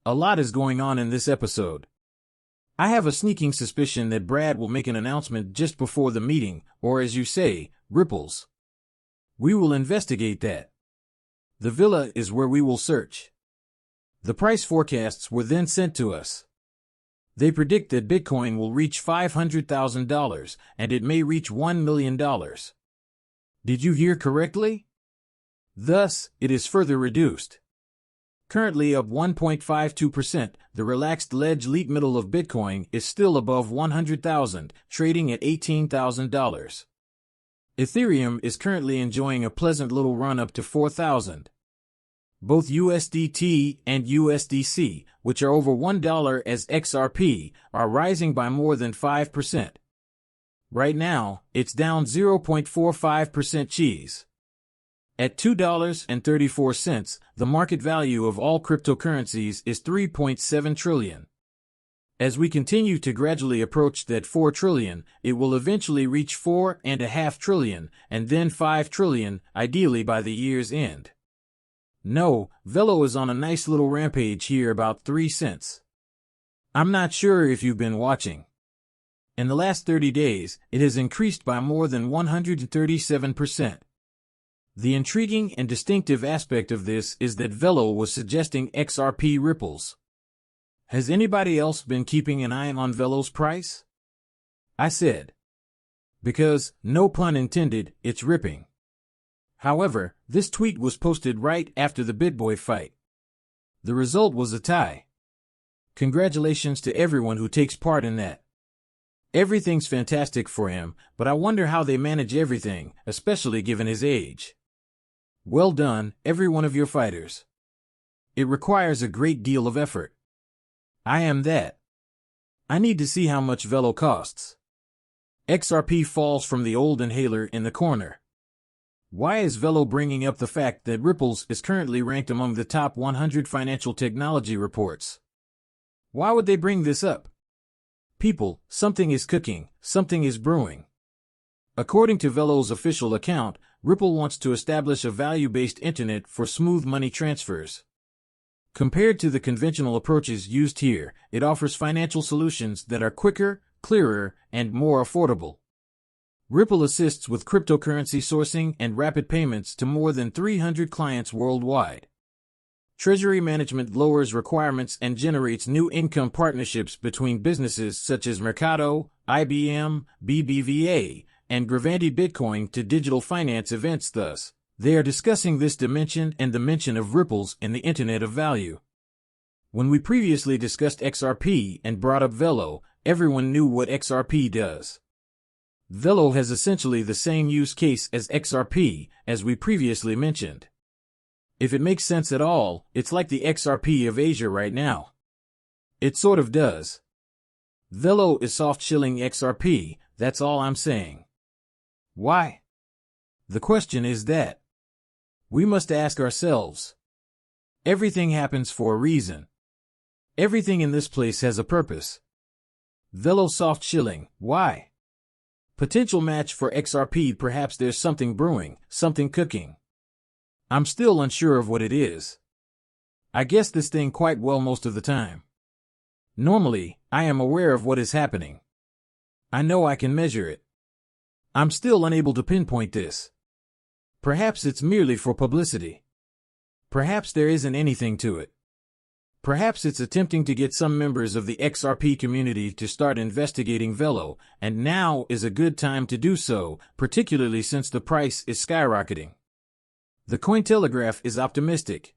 A lot is going on in this episode. I have a sneaking suspicion that Brad will make an announcement just before the meeting, or as you say, ripples. We will investigate that. The villa is where we will search. The price forecasts were then sent to us. They predict that Bitcoin will reach $500,000 and it may reach $1 million. Did you hear correctly? Thus, it is further reduced. Currently up 1.52%, the relaxed ledge leap middle of Bitcoin is still above 100,000, trading at $18,000. Ethereum is currently enjoying a pleasant little run up to 4,000. Both USDT and USDC, which are over $1 as XRP, are rising by more than 5%. Right now, it's down 0.45% cheese. At $2.34, the market value of all cryptocurrencies is $3.7 trillion. As we continue to gradually approach that $4 trillion, it will eventually reach $4.5 trillion, and then $5 trillion, ideally by the year's end. No, VELO is on a nice little rampage here about 3 cents. I'm not sure if you've been watching. In the last 30 days, it has increased by more than 137%. The intriguing and distinctive aspect of this is that VELO was suggesting XRP ripples. Has anybody else been keeping an eye on VELO's price? I said. Because, no pun intended, it's ripping. However, this tweet was posted right after the BitBoy fight. The result was a tie. Congratulations to everyone who takes part in that. Everything's fantastic for him, but I wonder how they manage everything, especially given his age. Well done, every one of your fighters. It requires a great deal of effort. I am that. I need to see how much VELO costs. XRP falls from the old inhaler in the corner. Why is VELO bringing up the fact that Ripples is currently ranked among the top 100 financial technology reports? Why would they bring this up? People, something is cooking, something is brewing. According to VELO's official account, Ripple wants to establish a value-based internet for smooth money transfers. Compared to the conventional approaches used here, it offers financial solutions that are quicker, clearer, and more affordable. Ripple assists with cryptocurrency sourcing and rapid payments to more than 300 clients worldwide. Treasury management lowers requirements and generates new income partnerships between businesses such as Mercado, IBM, BBVA, and Gravity Bitcoin to digital finance events. Thus, they are discussing this dimension and the mention of ripples in the Internet of Value. When we previously discussed XRP and brought up VELO, everyone knew what XRP does. VELO has essentially the same use case as XRP, as we previously mentioned. If it makes sense at all, it's like the XRP of Asia right now. It sort of does. VELO is soft-shilling XRP, that's all I'm saying. Why? The question is that. We must ask ourselves. Everything happens for a reason. Everything in this place has a purpose. VELO soft-shilling, why? Potential match for XRP, perhaps there's something brewing, something cooking. I'm still unsure of what it is. I guess this thing quite well most of the time. Normally, I am aware of what is happening. I know I can measure it. I'm still unable to pinpoint this. Perhaps it's merely for publicity. Perhaps there isn't anything to it. Perhaps it's attempting to get some members of the XRP community to start investigating VELO, and now is a good time to do so, particularly since the price is skyrocketing. The Cointelegraph is optimistic.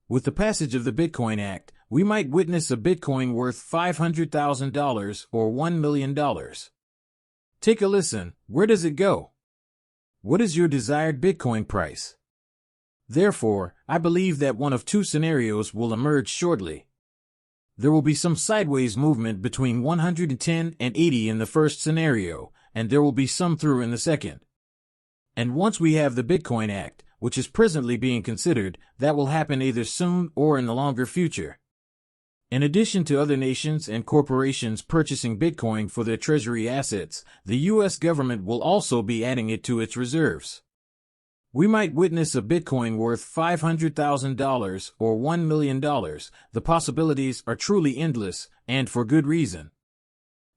With the passage of the Bitcoin Act, we might witness a Bitcoin worth $500,000 or $1 million. Take a listen. Where does it go? What is your desired Bitcoin price? Therefore, I believe that one of two scenarios will emerge shortly. There will be some sideways movement between 110 and 80 in the first scenario, and there will be some through in the second. And once we have the Bitcoin Act, which is presently being considered, that will happen either soon or in the longer future. In addition to other nations and corporations purchasing Bitcoin for their treasury assets, the U.S. government will also be adding it to its reserves. We might witness a Bitcoin worth $500,000 or $1 million. The possibilities are truly endless, and for good reason.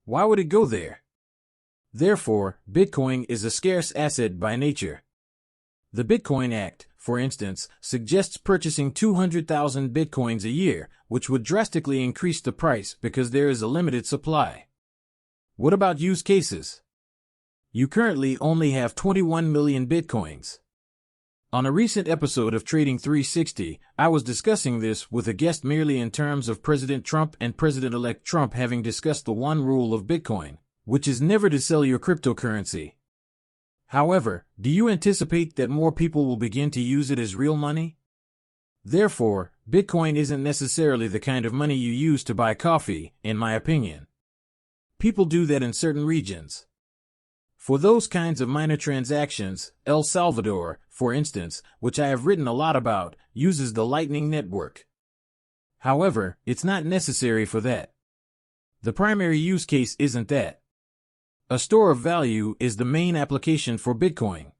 Why would it go there? Therefore, Bitcoin is a scarce asset by nature. The Bitcoin Act, for instance, suggests purchasing 200,000 Bitcoins a year, which would drastically increase the price because there is a limited supply. What about use cases? You currently only have 21 million Bitcoins. On a recent episode of Trading 360, I was discussing this with a guest merely in terms of President Trump and President-elect Trump having discussed the one rule of Bitcoin, which is never to sell your cryptocurrency. However, do you anticipate that more people will begin to use it as real money? Therefore, Bitcoin isn't necessarily the kind of money you use to buy coffee, in my opinion. People do that in certain regions. For those kinds of minor transactions, El Salvador, for instance, which I have written a lot about, uses the Lightning Network. However, it's not necessary for that. The primary use case isn't that. A store of value is the main application for Bitcoin.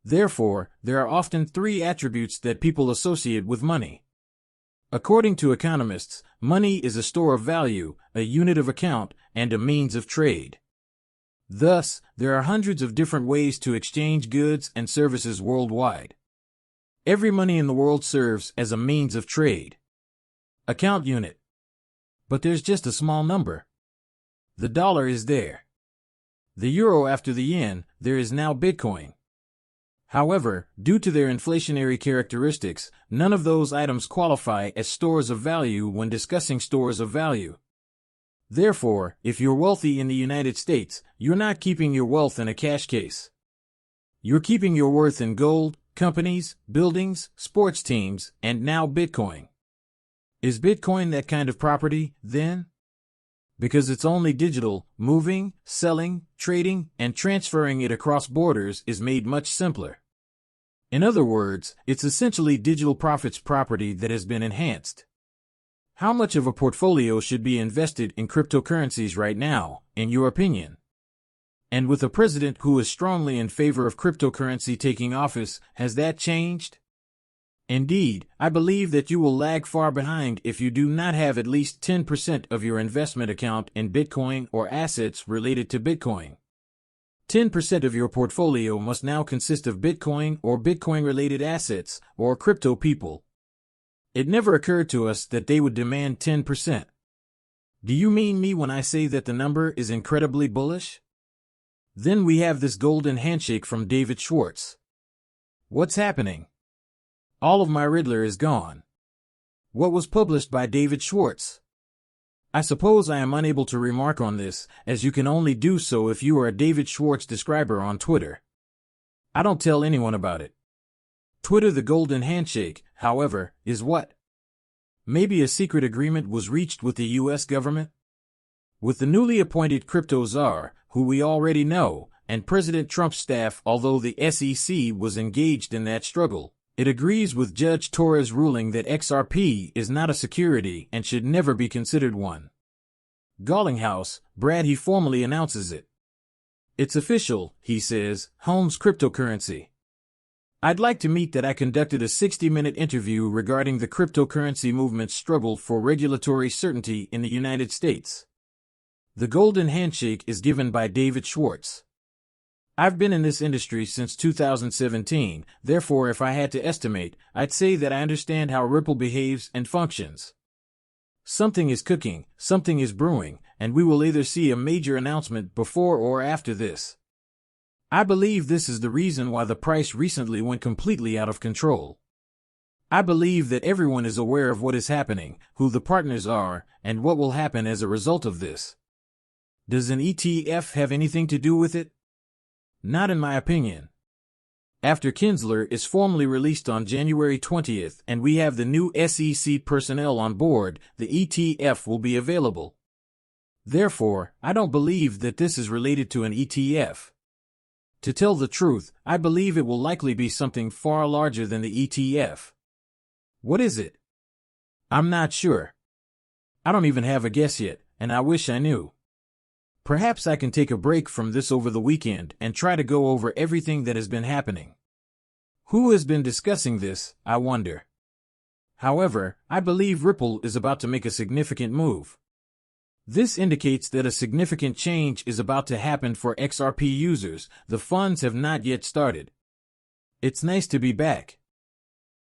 Therefore, there are often three attributes that people associate with money. According to economists, money is a store of value, a unit of account, and a means of trade. Thus, there are hundreds of different ways to exchange goods and services worldwide. Every money in the world serves as a means of trade. Account unit. But there's just a small number. The dollar is there. The euro after the yen, there is now Bitcoin. However, due to their inflationary characteristics, none of those items qualify as stores of value when discussing stores of value. Therefore, if you're wealthy in the United States, you're not keeping your wealth in a cash case. You're keeping your worth in gold, companies, buildings, sports teams, and now Bitcoin. Is Bitcoin that kind of property, then? Because it's only digital, moving, selling, trading, and transferring it across borders is made much simpler. In other words, it's essentially digital profits property that has been enhanced. How much of a portfolio should be invested in cryptocurrencies right now, in your opinion? And with a president who is strongly in favor of cryptocurrency taking office, has that changed? Indeed, I believe that you will lag far behind if you do not have at least 10% of your investment account in Bitcoin or assets related to Bitcoin. 10% of your portfolio must now consist of Bitcoin or Bitcoin-related assets, or crypto people. It never occurred to us that they would demand 10%. Do you mean me when I say that the number is incredibly bullish? Then we have this golden handshake from David Schwartz. What's happening? All of my Riddler is gone. What was published by David Schwartz? I suppose I am unable to remark on this, as you can only do so if you are a David Schwartz describer on Twitter. I don't tell anyone about it. Twitter the golden handshake, however, is what? Maybe a secret agreement was reached with the U.S. government? With the newly appointed crypto czar, who we already know, and President Trump's staff, although the SEC was engaged in that struggle, it agrees with Judge Torres' ruling that XRP is not a security and should never be considered one. Garlinghouse, Brad he formally announces it. It's official, he says, Holmes cryptocurrency. I'd like to meet that I conducted a 60-minute interview regarding the cryptocurrency movement's struggle for regulatory certainty in the United States. The golden handshake is given by David Schwartz. I've been in this industry since 2017, therefore if I had to estimate, I'd say that I understand how Ripple behaves and functions. Something is cooking, something is brewing, and we will either see a major announcement before or after this. I believe this is the reason why the price recently went completely out of control. I believe that everyone is aware of what is happening, who the partners are, and what will happen as a result of this. Does an ETF have anything to do with it? Not in my opinion. After Kinsler is formally released on January 20th and we have the new SEC personnel on board, the ETF will be available. Therefore, I don't believe that this is related to an ETF. To tell the truth, I believe it will likely be something far larger than the ETF. What is it? I'm not sure. I don't even have a guess yet, and I wish I knew. Perhaps I can take a break from this over the weekend and try to go over everything that has been happening. Who has been discussing this, I wonder? However, I believe Ripple is about to make a significant move. This indicates that a significant change is about to happen for XRP users. The funds have not yet started. It's nice to be back.